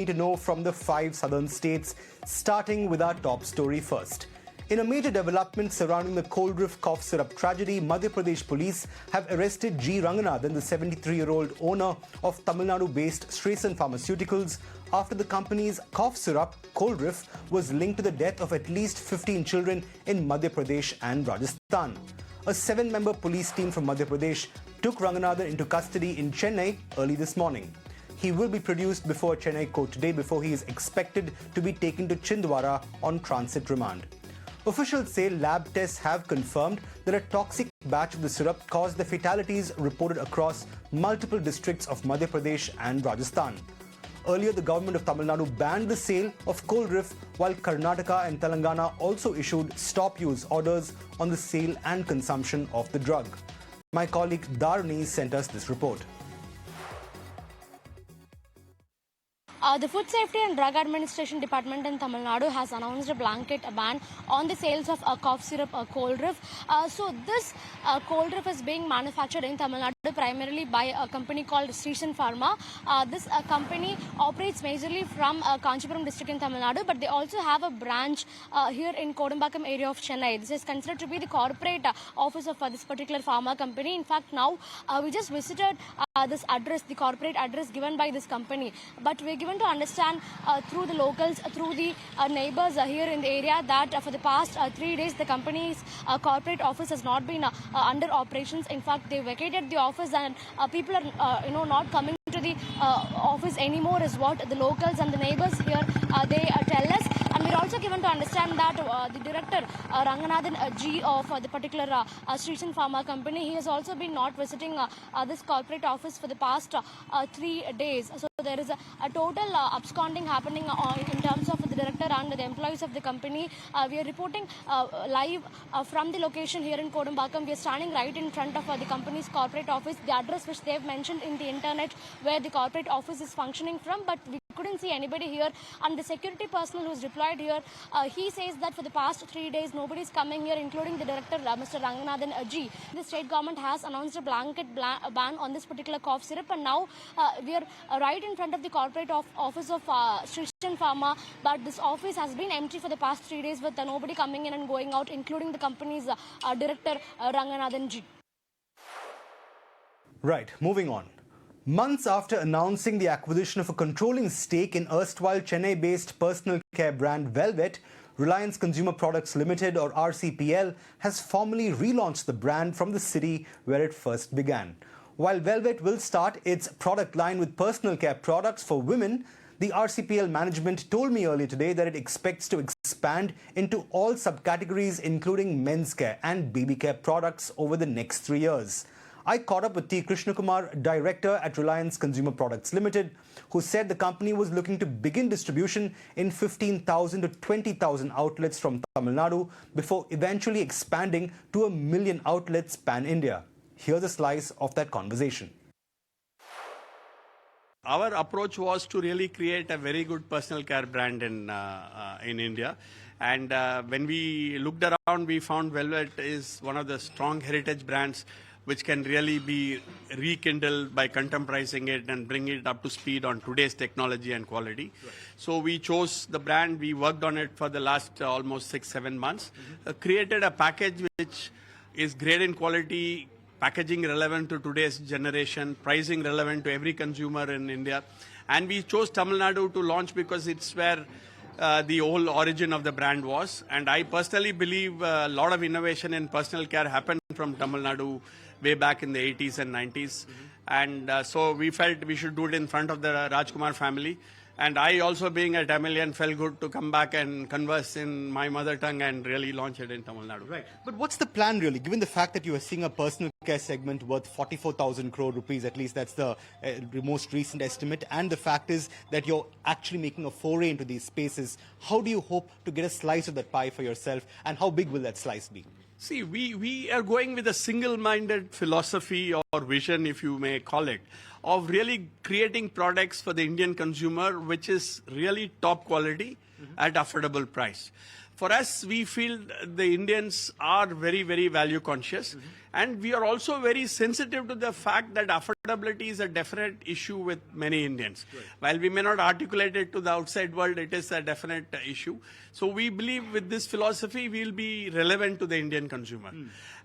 to know from the 5 southern states, starting with our top story first. In a major development surrounding the cold-riff cough syrup tragedy, Madhya Pradesh police have arrested G. Ranganathan, the 73-year-old owner of Tamil Nadu-based Sresan Pharmaceuticals, after the company's cough syrup, cold-riff, was linked to the death of at least 15 children in Madhya Pradesh and Rajasthan. A 7-member police team from Madhya Pradesh took Ranganathan into custody in Chennai early this morning. He will be produced before a Chennai court today before he is expected to be taken to Chhindwara on transit remand. Officials say lab tests have confirmed that a toxic batch of the syrup caused the fatalities reported across multiple districts of Madhya Pradesh and Rajasthan. Earlier, the government of Tamil Nadu banned the sale of cold-riff, while Karnataka and Telangana also issued stop-use orders on the sale and consumption of the drug. My colleague Dharani sent us this report. The Food Safety and Drug Administration Department in Tamil Nadu has announced a blanket ban on the sales of cough syrup cold-riff. So this cold-riff is being manufactured in Tamil Nadu primarily by a company called Sresan Pharma. This company operates majorly from Kanchipuram district in Tamil Nadu, but they also have a branch here in Kodambakkam area of Chennai. This is considered to be the corporate office of this particular pharma company. In fact, now we just visited this address, the corporate address given by this company. But we're given to understand through the locals, through the neighbors here in the area that for the past 3 days the company's corporate office has not been under operations. In fact, they vacated the office and people are not coming to the office anymore is what the locals and the neighbors here they tell us. And we're also given to understand that the director Ranganathan G of the particular Sresan Pharma company, he has also been not visiting this corporate office for the past 3 days. So there is a total absconding happening in terms of the director and the employees of the company. We are reporting live from the location here in Kodambakkam. We are standing right in front of the company's corporate office, the address which they have mentioned in the internet where the corporate office is functioning from, but we couldn't see anybody here. And the security personnel who's deployed here, he says that for the past 3 days nobody is coming here, including the director Mr. Ranganathan G. The state government has announced a blanket ban on this particular cough syrup, and now we are right in front of the corporate office of Sresan Pharma, but this office has been empty for the past 3 days with nobody coming in and going out, including the company's director Ranganathan G. Right, moving on. Months after announcing the acquisition of a controlling stake in erstwhile Chennai-based personal care brand Velvette, Reliance Consumer Products Limited, or RCPL, has formally relaunched the brand from the city where it first began. While Velvette will start its product line with personal care products for women, the RCPL management told me earlier today that it expects to expand into all subcategories, including men's care and baby care products over the next 3 years. I caught up with T. Krishnakumar, director at Reliance Consumer Products Limited, who said the company was looking to begin distribution in 15,000 to 20,000 outlets from Tamil Nadu before eventually expanding to 1 million outlets pan-India. Here's a slice of that conversation. Our approach was to really create a very good personal care brand in India. And when we looked around, we found Velvette is one of the strong heritage brands which can really be rekindled by contemporizing it and bring it up to speed on today's technology and quality. Right. So we chose the brand, we worked on it for the last almost 6-7 months, created a package which is great in quality, packaging relevant to today's generation, pricing relevant to every consumer in India. And we chose Tamil Nadu to launch because it's where the whole origin of the brand was. And I personally believe a lot of innovation in personal care happened from Tamil Nadu way back in the 80s and 90s. And so we felt we should do it in front of the Rajkumar family. And I also, being a Tamilian, felt good to come back and converse in my mother tongue and really launch it in Tamil Nadu. Right. But what's the plan really, given the fact that you are seeing a personal care segment worth 44,000 crore rupees, at least that's the most recent estimate, and the fact is that you're actually making a foray into these spaces. How do you hope to get a slice of that pie for yourself, and how big will that slice be? See, we are going with a single-minded philosophy or vision, if you may call it, of really creating products for the Indian consumer, which is really top quality at affordable price. For us, we feel the Indians are very, very value conscious. And we are also very sensitive to the fact that affordability is a definite issue with many Indians. Right. While we may not articulate it to the outside world, it is a definite issue. So we believe with this philosophy, we will be relevant to the Indian consumer.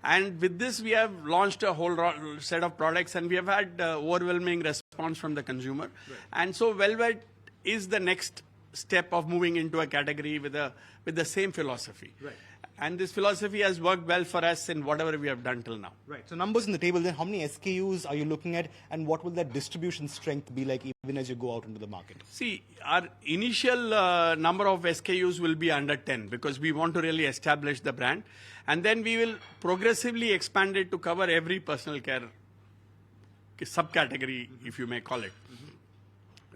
And with this, we have launched a whole set of products and we have had overwhelming response from the consumer. Right. And so Velvette is the next step of moving into a category with the same philosophy. Right. And this philosophy has worked well for us in whatever we have done till now. Right. So numbers on the table then, how many SKUs are you looking at and what will that distribution strength be like even as you go out into the market? See, our initial number of SKUs will be under 10 because we want to really establish the brand. And then we will progressively expand it to cover every personal care subcategory, if you may call it.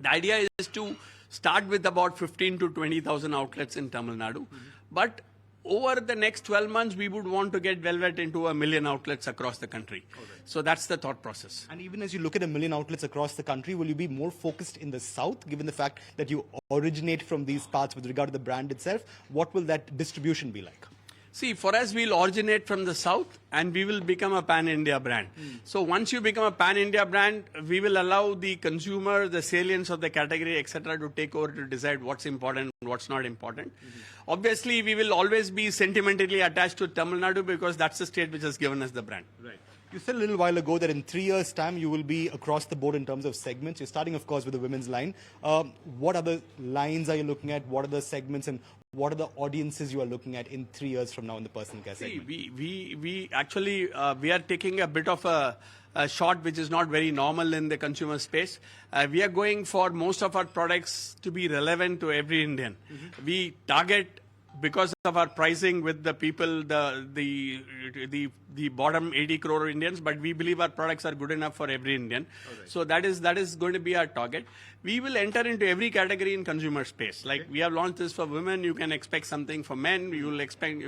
The idea is to start with about 15 to 20,000 outlets in Tamil Nadu. But over the next 12 months, we would want to get Velvette into 1 million outlets across the country. Right. So that's the thought process. And even as you look at 1 million outlets across the country, will you be more focused in the south, given the fact that you originate from these parts with regard to the brand itself? What will that distribution be like? See, for us, we'll originate from the south and we will become a pan-India brand. So once you become a pan-India brand, we will allow the consumer, the salience of the category, etc., to take over to decide what's important and what's not important. Obviously, we will always be sentimentally attached to Tamil Nadu because that's the state which has given us the brand. Right. You said a little while ago that in 3 years' time you will be across the board in terms of segments. You're starting, of course, with the women's line. What other lines are you looking at? What are the segments and what are the audiences you are looking at in 3 years from now in the personal care segment? We actually we are taking a bit of a shot which is not very normal in the consumer space. We are going for most of our products to be relevant to every Indian. We target, because of our pricing with the people, the bottom 80 crore Indians, but we believe our products are good enough for every Indian. Right. So that is going to be our target. We will enter into every category in consumer space. Like we have launched this for women, you can expect something for men, you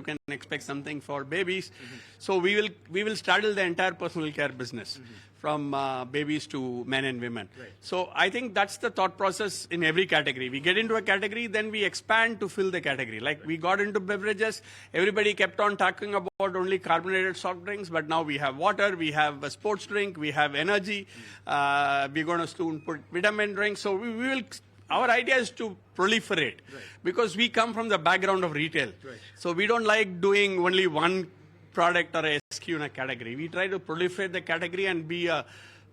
can expect something for babies. So we will straddle the entire personal care business. From babies to men and women. Right. So I think that's the thought process in every category. We get into a category, then we expand to fill the category. Like we got into beverages, everybody kept on talking about only carbonated soft drinks, but now we have water, we have a sports drink, we have energy, we're going to soon put vitamin drinks. So we will... Our idea is to proliferate because we come from the background of retail. Right. So we don't like doing only one product or a SKU in a category. We try to proliferate the category and be a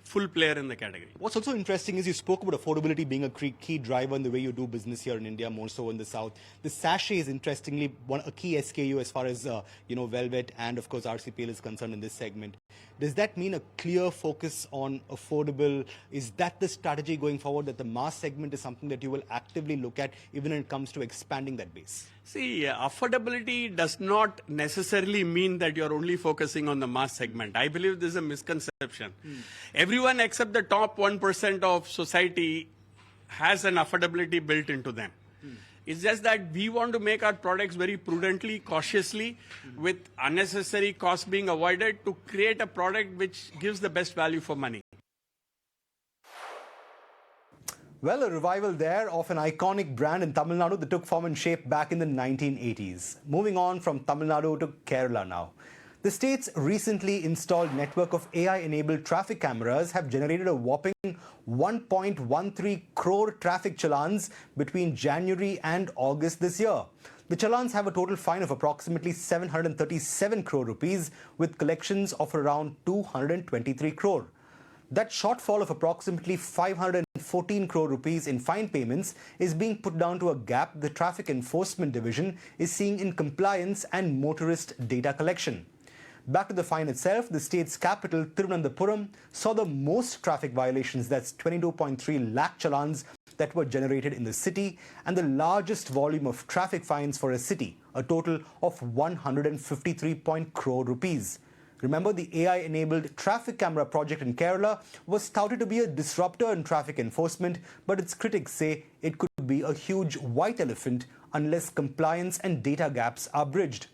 full player in the category. What's also interesting is you spoke about affordability being a key driver in the way you do business here in India, more so in the south. The sachet is interestingly a key SKU as far as Velvette and of course RCPL is concerned in this segment. Does that mean a clear focus on affordable? Is that the strategy going forward, that the mass segment is something that you will actively look at even when it comes to expanding that base? See, affordability does not necessarily mean that you're only focusing on the mass segment. I believe this is a misconception. Everyone except the top 1% of society has an affordability built into them. It's just that we want to make our products very prudently, cautiously, with unnecessary costs being avoided to create a product which gives the best value for money. Well, a revival there of an iconic brand in Tamil Nadu that took form and shape back in the 1980s. Moving on from Tamil Nadu to Kerala now. The state's recently installed network of AI-enabled traffic cameras have generated a whopping 1.13 crore traffic challans between January and August this year. The challans have a total fine of approximately 737 crore rupees with collections of around 223 crore. That shortfall of approximately 514 crore rupees in fine payments is being put down to a gap the Traffic Enforcement Division is seeing in compliance and motorist data collection. Back to the fine itself, the state's capital, Thiruvananthapuram, saw the most traffic violations, that's 22.3 lakh challans that were generated in the city, and the largest volume of traffic fines for a city, a total of 153 crore rupees. Remember, the AI-enabled traffic camera project in Kerala was touted to be a disruptor in traffic enforcement, but its critics say it could be a huge white elephant unless compliance and data gaps are bridged.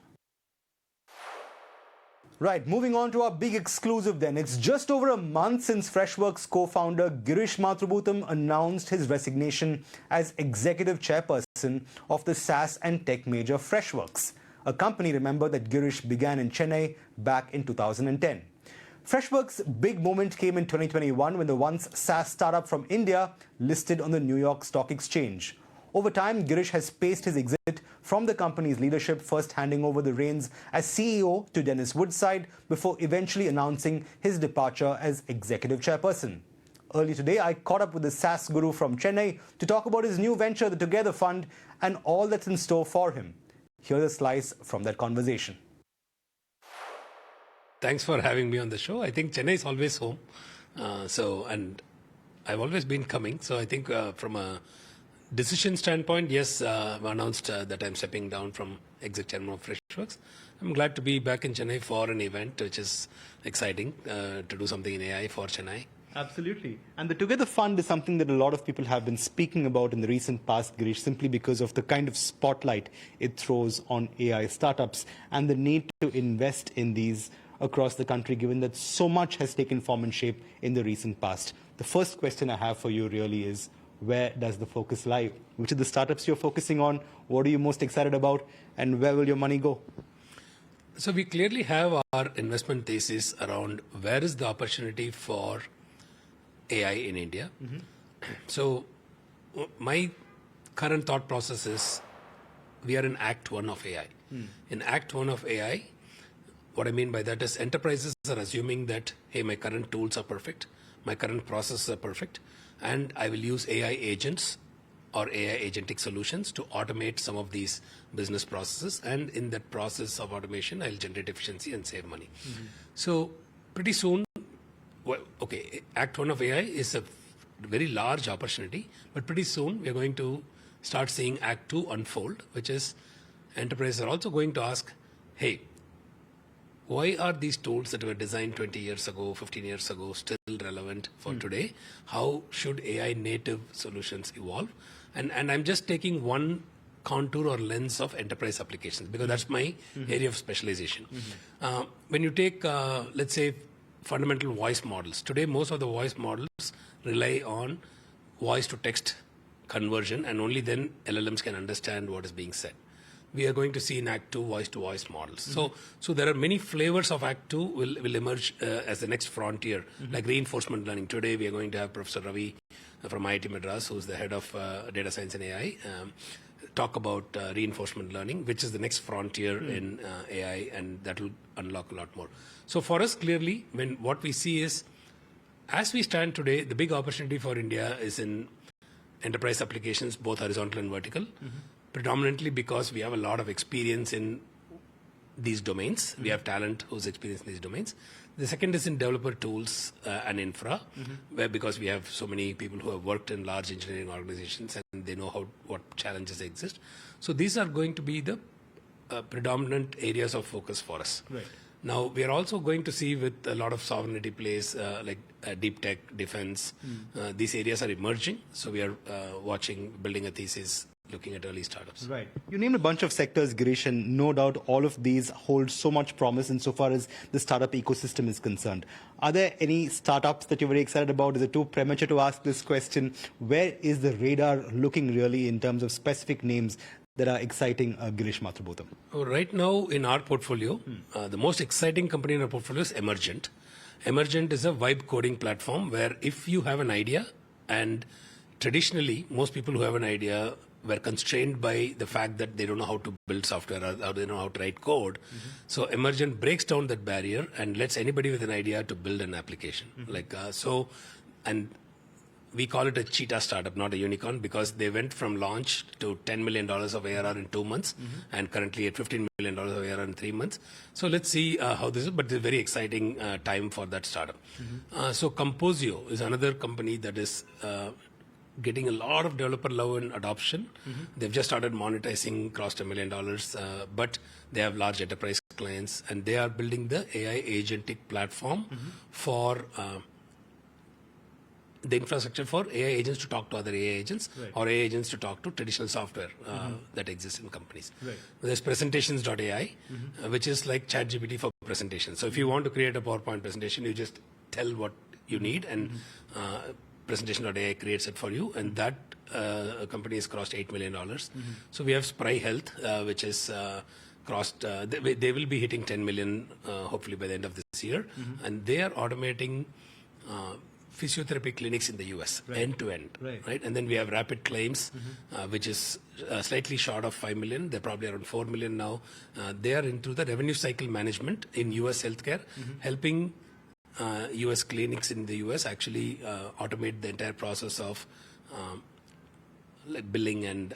Right, moving on to our big exclusive then. It's just over a month since Freshworks co-founder Girish Mathrubootham announced his resignation as executive chairperson of the SaaS and tech major Freshworks, a company, remember, that Girish began in Chennai back in 2010. Freshworks' big moment came in 2021 when the once SaaS startup from India listed on the New York Stock Exchange. Over time, Girish has paced his exit from the company's leadership, first handing over the reins as CEO to Dennis Woodside before eventually announcing his departure as executive chairperson. Early today, I caught up with the SaaS guru from Chennai to talk about his new venture, the Together Fund, and all that's in store for him. Here's a slice from that conversation. Thanks for having me on the show. I think Chennai is always home. And I've always been coming. So I think from a decision standpoint, yes, I've announced that I'm stepping down from exec chairman of Freshworks. I'm glad to be back in Chennai for an event, which is exciting to do something in AI for Chennai. Absolutely. And the Together Fund is something that a lot of people have been speaking about in the recent past, Girish, simply because of the kind of spotlight it throws on AI startups and the need to invest in these across the country, given that so much has taken form and shape in the recent past. The first question I have for you really is, where does the focus lie? Which are the startups you're focusing on? What are you most excited about? And where will your money go? So we clearly have our investment thesis around where is the opportunity for AI in India. Mm-hmm. So my current thought process is we are in Act 1 of AI. In Act 1 of AI, what I mean by that is enterprises are assuming that, hey, my current tools are perfect, my current processes are perfect, and I will use AI agents or AI agentic solutions to automate some of these business processes. And in that process of automation, I'll generate efficiency and save money. Mm-hmm. So pretty soon, Act 1 of AI is a very large opportunity, but pretty soon we're going to start seeing Act 2 unfold, which is enterprises are also going to ask, hey, why are these tools that were designed 20 years ago, 15 years ago, still relevant for today? How should AI native solutions evolve? And I'm just taking one contour or lens of enterprise applications because that's my area of specialization. When you take, let's say, fundamental voice models, today most of the voice models rely on voice to text conversion, and only then LLMs can understand what is being said. We are going to see in Act 2 voice-to-voice models. So there are many flavors of Act 2 will emerge as the next frontier, like reinforcement learning. Today we are going to have Professor Ravi from IIT Madras, who's the head of data science and AI, talk about reinforcement learning, which is the next frontier in AI, and that will unlock a lot more. So for us, clearly, what we see is, as we stand today, the big opportunity for India is in enterprise applications, both horizontal and vertical. Predominantly because we have a lot of experience in these domains. We have talent who's experienced in these domains. The second is in developer tools and infra, where because we have so many people who have worked in large engineering organizations and they know what challenges exist. So these are going to be the predominant areas of focus for us. Right. Now, we are also going to see with a lot of sovereignty plays like deep tech, defense. These areas are emerging. So we are building a thesis, looking at early startups. Right. You named a bunch of sectors, Girish, and no doubt all of these hold so much promise insofar as the startup ecosystem is concerned. Are there any startups that you're very excited about? Is it too premature to ask this question? Where is the radar looking really in terms of specific names that are exciting Girish Mathrubootham? Right now in our portfolio, the most exciting company in our portfolio is Emergent. Emergent is a vibe coding platform where if you have an idea, and traditionally most people who have an idea were constrained by the fact that they don't know how to build software or they don't know how to write code. So Emergent breaks down that barrier and lets anybody with an idea to build an application. And we call it a cheetah startup, not a unicorn, because they went from launch to $10 million of ARR in 2 months and currently at $15 million of ARR in 3 months. So let's see how this is, but it's a very exciting time for that startup. So Composio is another company that is getting a lot of developer love and adoption. They've just started monetizing, crossed $1 million, but they have large enterprise clients and they are building the AI agentic platform for the infrastructure for AI agents to talk to other AI agents or AI agents to talk to traditional software that exists in companies. There's presentations.ai, which is like ChatGPT for presentation. So if you want to create a PowerPoint presentation, you just tell what you need, and presentation.ai creates it for you, and that company has crossed $8 million. So we have Spry Health, which is crossed, they will be hitting 10 million hopefully by the end of this year, and they are automating physiotherapy clinics in the US, end to end, right? And then we have Rapid Claims, which is slightly short of 5 million. They're probably around 4 million now. They are into the revenue cycle management in US healthcare, helping US clinics in the US actually automate the entire process of like billing and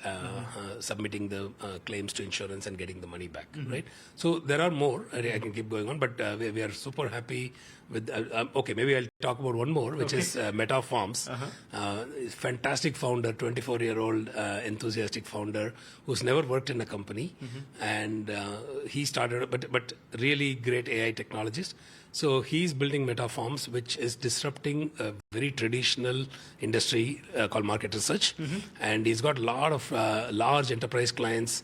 submitting the claims to insurance and getting the money back, right? So there are more. I can keep going on, but we are super happy with. Okay, maybe I'll talk about one more, which is Meta Farms. Fantastic founder, 24-year-old enthusiastic founder who's never worked in a company, and he started, but really great AI technologist. So he's building Meta Farms, which is disrupting a very traditional industry called market research. And he's got a lot of large enterprise clients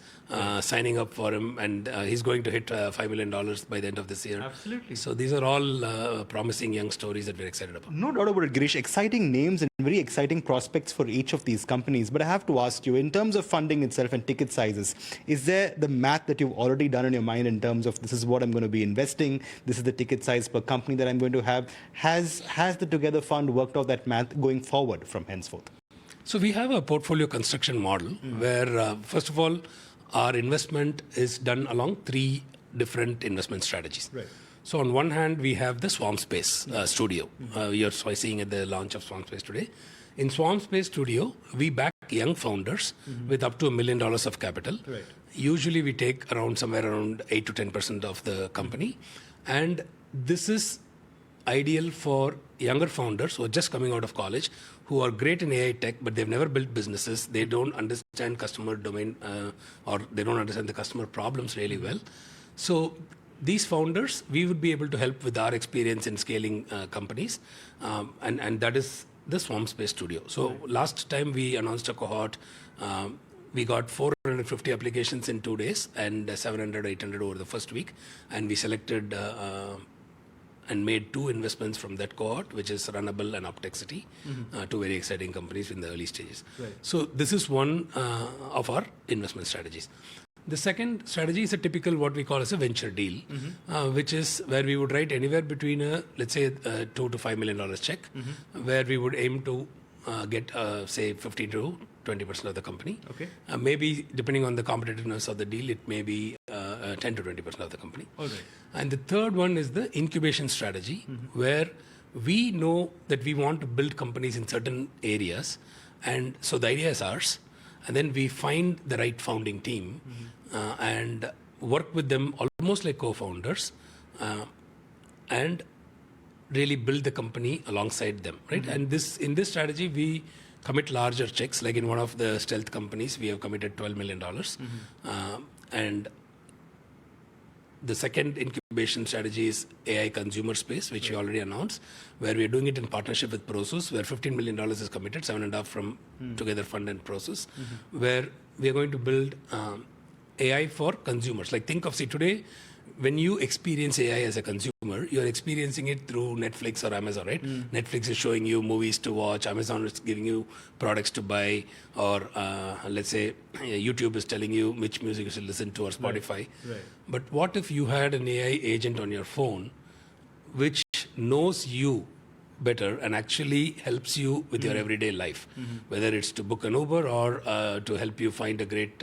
signing up for him, and he's going to hit $5 million by the end of this year. Absolutely. So these are all promising young stories that we're excited about. No doubt about it, Girish. Exciting names and very exciting prospects for each of these companies. But I have to ask you, in terms of funding itself and ticket sizes, is there the math that you've already done in your mind in terms of this is what I'm going to be investing, this is the ticket size per company that I'm going to have? Has the Together Fund worked out that math going forward from henceforth? So we have a portfolio construction model where, first of all, our investment is done along 3 different investment strategies. Right. So on one hand, we have the Swamp Space Studio. You're seeing at the launch of Swamp Space today. In Swamp Space Studio, we back young founders with up to $1 million of capital. Right. Usually we take somewhere around 8 to 10% of the company. And this is ideal for younger founders who are just coming out of college, who are great in AI tech, but they've never built businesses. They don't understand customer domain, or they don't understand the customer problems really well. So these founders, we would be able to help with our experience in scaling companies, and that is the Swamp Space Studio. So last time we announced a cohort, we got 450 applications in 2 days and 700, 800 over the first week, and we selected and made 2 investments from that cohort, which is Runnable and Optexity, 2 very exciting companies in the early stages. Right. So this is one of our investment strategies. The second strategy is a typical what we call as a venture deal, which is where we would write anywhere between let's say a $2 to $5 million check, where we would aim to get say 15 to 20% of the company. Okay. Maybe depending on the competitiveness of the deal, it may be 10 to 20% of the company. All right. And the third one is the incubation strategy, where we know that we want to build companies in certain areas, and so the idea is ours, and then we find the right founding team and work with them almost like co-founders, and really build the company alongside them, right? And in this strategy, we commit larger checks. Like in one of the stealth companies, we have committed $12 million, and the second incubation strategy is AI consumer space, which we already announced, where we are doing it in partnership with Prosus, where $15 million is committed, 7.5 from Together Fund and Prosus, where we are going to build AI for consumers. Like think of, see, today, when you experience AI as a consumer, you're experiencing it through Netflix or Amazon, right? Netflix is showing you movies to watch, Amazon is giving you products to buy, or let's say YouTube is telling you which music you should listen to, or Spotify. Right. But what if you had an AI agent on your phone which knows you better and actually helps you with your everyday life, whether it's to book an Uber or to help you find a great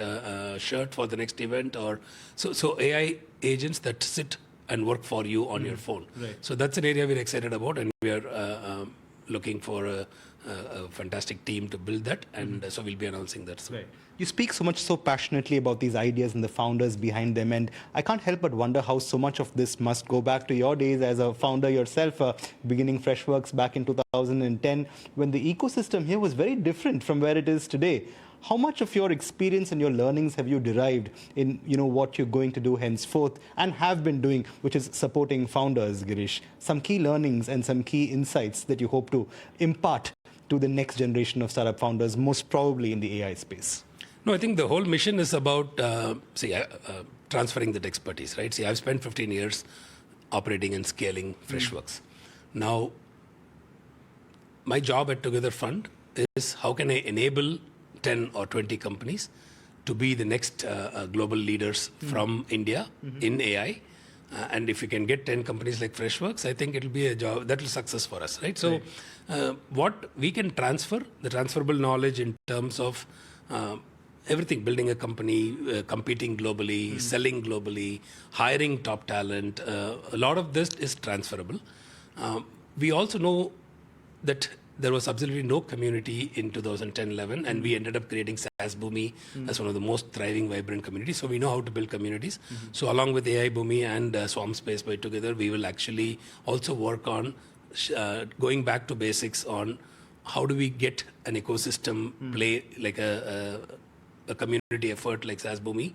shirt for the next event, or so AI agents that sit and work for you on your phone. Right. So that's an area we're excited about, and we are looking for a fantastic team to build that, and so we'll be announcing that soon. Right. You speak so passionately about these ideas and the founders behind them, and I can't help but wonder how so much of this must go back to your days as a founder yourself, beginning Freshworks back in 2010, when the ecosystem here was very different from where it is today. How much of your experience and your learnings have you derived in what you're going to do henceforth and have been doing, which is supporting founders, Girish? Some key learnings and some key insights that you hope to impart to the next generation of startup founders, most probably in the AI space. No, I think the whole mission is about transferring that expertise, right? See, I've spent 15 years operating and scaling Freshworks. Now, my job at Together Fund is how can I enable 10 or 20 companies to be the next global leaders from India in AI. And if you can get 10 companies like Freshworks, I think it'll be a job that will success for us, right? So what we can transfer, the transferable knowledge in terms of everything, building a company, competing globally, selling globally, hiring top talent, a lot of this is transferable. We also know that there was absolutely no community in 2010-11, and we ended up creating SaaS Boomi as one of the most thriving, vibrant communities. So we know how to build communities. So along with AI Boomi and Swarm Space by Together, we will actually also work on going back to basics on how do we get an ecosystem play like a community effort like SaaS Boomi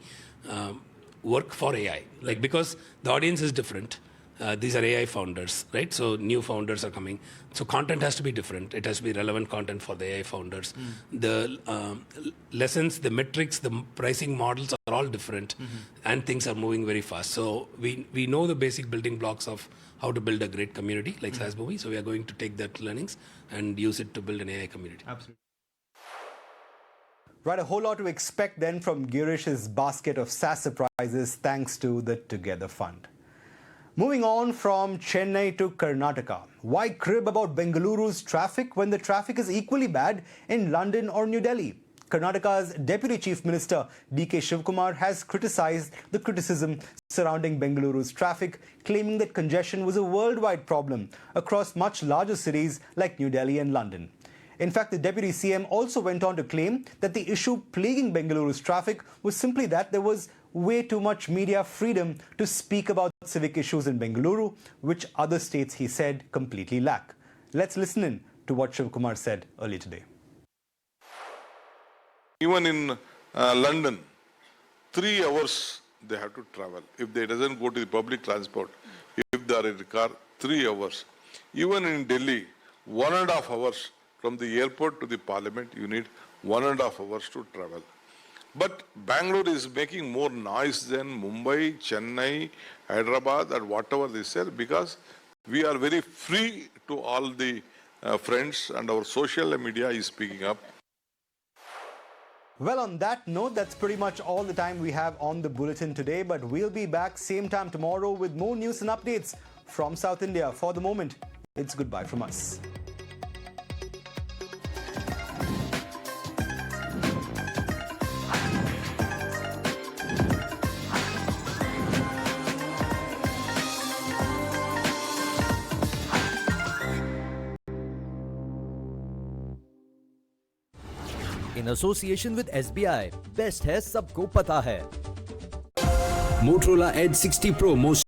work for AI. Like, because the audience is different. These are AI founders, right? So new founders are coming. So content has to be different. It has to be relevant content for the AI founders. The lessons, the metrics, the pricing models are all different, and things are moving very fast. So we know the basic building blocks of how to build a great community like SaaS Boomi. So we are going to take that learnings and use it to build an AI community. Absolutely. Right, a whole lot to expect then from Girish's basket of SaaS surprises thanks to the Together Fund. Moving on from Chennai to Karnataka. Why crib about Bengaluru's traffic when the traffic is equally bad in London or New Delhi? Karnataka's Deputy Chief Minister D.K. Shivkumar has criticized the criticism surrounding Bengaluru's traffic, claiming that congestion was a worldwide problem across much larger cities like New Delhi and London. In fact, the Deputy CM also went on to claim that the issue plaguing Bengaluru's traffic was simply that there was way too much media freedom to speak about civic issues in Bengaluru, which other states, he said, completely lack. Let's listen in to what Shivkumar said earlier today. Even in London, 3 hours they have to travel. If they doesn't go to the public transport, if they are in the car, 3 hours. Even in Delhi, 1.5 hours from the airport to the parliament, you need 1.5 hours to travel. But Bangalore is making more noise than Mumbai, Chennai, Hyderabad, and whatever they sell, because we are very free to all the friends, and our social media is picking up. Well, on that note, that's pretty much all the time we have on the bulletin today, but we'll be back same time tomorrow with more news and updates from South India. For the moment, it's goodbye from us. In association with SBI, best है सबको पता है. Motorola Edge 60 Pro most